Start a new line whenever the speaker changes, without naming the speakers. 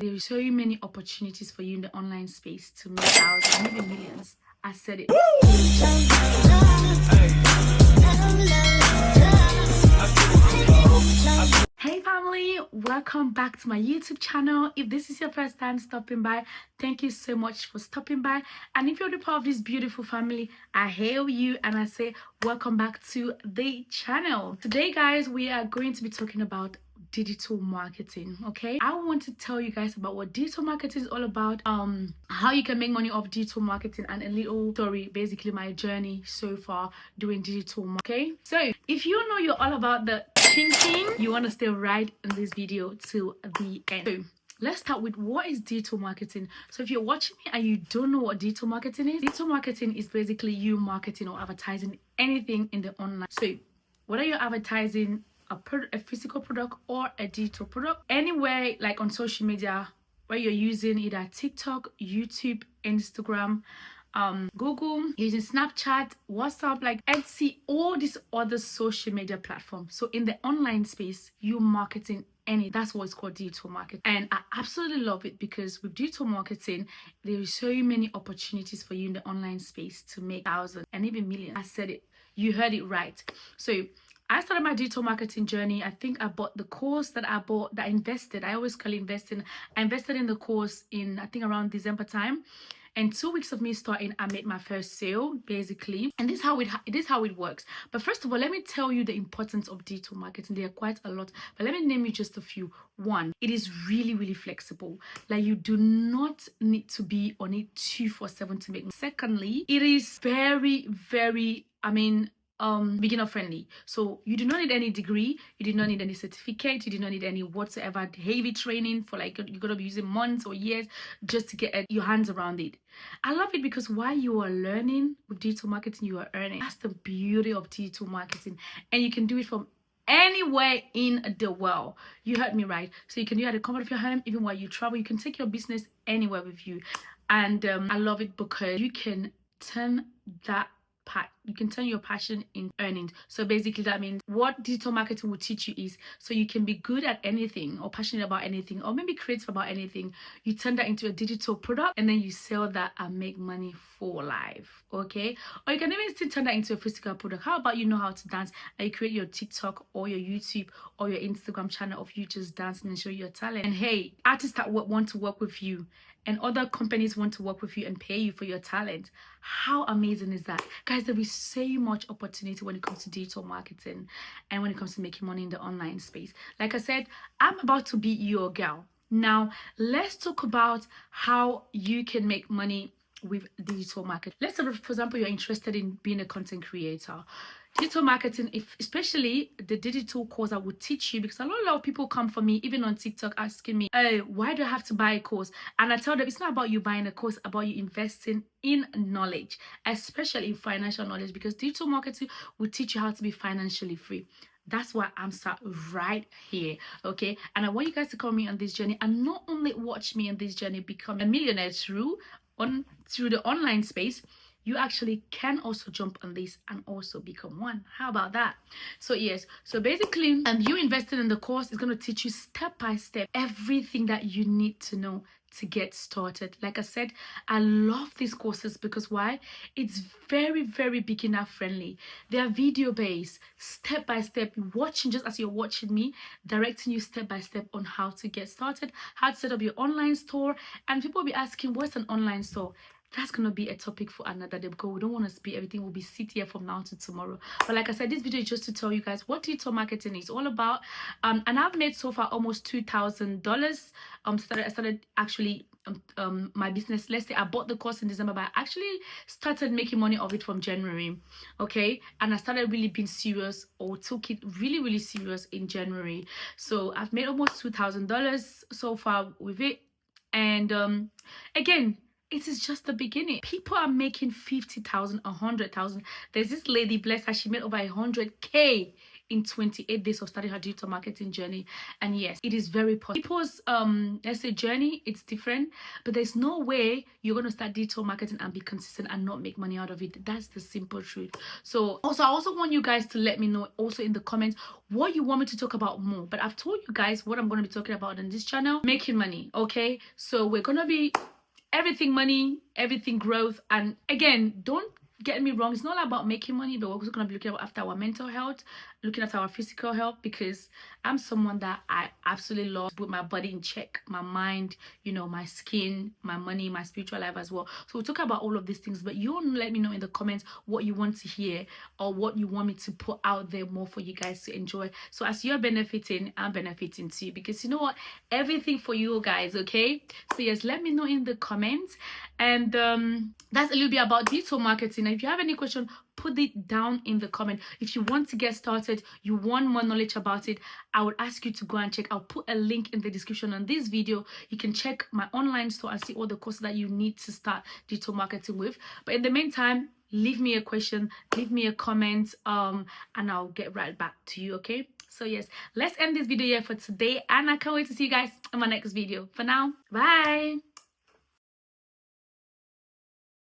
There are so many opportunities for you in the online space to make thousands and even millions. I said it. Hey family, welcome back to my YouTube channel. If this is your first time stopping by, thank you so much for stopping by. And if you're the part of this beautiful family, I hail you and I say welcome back to the channel. Today guys, we are going to be talking about digital marketing. Okay, I want to tell you guys about what digital marketing is all about, how you can make money off digital marketing, and a little story, basically my journey so far doing digital marketing. Okay, so if you know you're all about the thinking, you want to stay right in this video till the end. So let's start with what is digital marketing. So if you're watching me and you don't know what digital marketing is basically you marketing or advertising anything in the online. So whether you're advertising a physical product or a digital product, anywhere like on social media where you're using either TikTok, YouTube, Instagram, Google, using Snapchat, WhatsApp, like Etsy, all these other social media platforms. So in the online space, you're marketing that's what it's called, digital marketing. And I absolutely love it because with digital marketing, there are so many opportunities for you in the online space to make thousands and even millions. I said it, you heard it right. So I started my digital marketing journey. I think I bought the course that I invested. I always call it investing. I invested in the course in, I think, around December time. And 2 weeks of me starting, I made my first sale, basically. And this is how it works. But first of all, let me tell you the importance of digital marketing. There are quite a lot, but let me name you just a few. One, it is really, really flexible. Like, you do not need to be on it 24/7 to make money. Secondly, it is very, very, beginner friendly. So you do not need any degree, you do not need any certificate, you do not need any whatsoever heavy training for, like, you're gonna be using months or years just to get your hands around it. I love it because while you are learning with digital marketing, you are earning. That's the beauty of digital marketing, and you can do it from anywhere in the world. You heard me right. So you can do it at the comfort of your home, even while you travel. You can take your business anywhere with you. And I love it because you can turn your passion in earnings. So basically that means what digital marketing will teach you is, so you can be good at anything or passionate about anything or maybe creative about anything, you turn that into a digital product and then you sell that and make money for life. Okay, or you can even still turn that into a physical product. How about you know how to dance and you create your TikTok or your YouTube or your Instagram channel of you just dancing and show your talent, and hey, artists that want to work with you and other companies want to work with you and pay you for your talent. How amazing is that? Guys, there is so much opportunity when it comes to digital marketing and when it comes to making money in the online space. Like I said, I'm about to be your girl. Now, let's talk about how you can make money with digital marketing. Let's say, for example, you're interested in being a content creator. Digital marketing, especially the digital course I would teach you, because a lot of people come for me, even on TikTok, asking me, why do I have to buy a course? And I tell them it's not about you buying a course, it's about you investing in knowledge, especially in financial knowledge, because digital marketing will teach you how to be financially free. That's why I'm sat right here, okay? And I want you guys to come me on this journey and not only watch me on this journey become a millionaire through the online space. You actually can also jump on this and also become one. How about that? So yes, so basically, you invested in the course is going to teach you step by step everything that you need to know to get started. Like I said, I love these courses because why? It's very, very beginner friendly. They are video based, step by step, watching just as you're watching me, directing you step by step on how to get started, how to set up your online store. And people will be asking, what's an online store? That's going to be a topic for another day because we don't want to speak everything. Will be sit here from now to tomorrow. But like I said, this video is just to tell you guys what digital marketing is all about. And I've made so far almost $2,000. I started actually my business. Let's say I bought the course in December, but I actually started making money of it from January. Okay, and I started really being serious, or took it really, really serious in January. So I've made almost $2,000 so far with it. And again, it is just the beginning. People are making 50,000, 100,000. There's this lady, bless her, she made over 100K in 28 days of starting her digital marketing journey. And yes, it is very possible. People's let's say journey, it's different, but there's no way you're going to start digital marketing and be consistent and not make money out of it. That's the simple truth. So I also want you guys to let me know also in the comments what you want me to talk about more. But I've told you guys what I'm going to be talking about on this channel: making money. Okay, so we're going to be everything money, everything growth. And again, don't get me wrong, it's not about making money, but we're also going to be looking after our mental health, looking at our physical health, because I'm someone that I absolutely love to put my body in check, my mind, you know, my skin, my money, my spiritual life as well. So we'll talk about all of these things, but you want to let me know in the comments what you want to hear or what you want me to put out there more for you guys to enjoy. So as you're benefiting, I'm benefiting too, because you know what, everything for you guys. Okay, so yes, let me know in the comments. And that's a little bit about digital marketing. If you have any question, put it down in the comment. If you want to get started, you want more knowledge about it, I would ask you to go and check. I'll put a link in the description on this video. You can check my online store and see all the courses that you need to start digital marketing with. But in the meantime, leave me a question, leave me a comment, and I'll get right back to you. Okay, so yes, let's end this video here for today, and I can't wait to see you guys in my next video. For now, bye.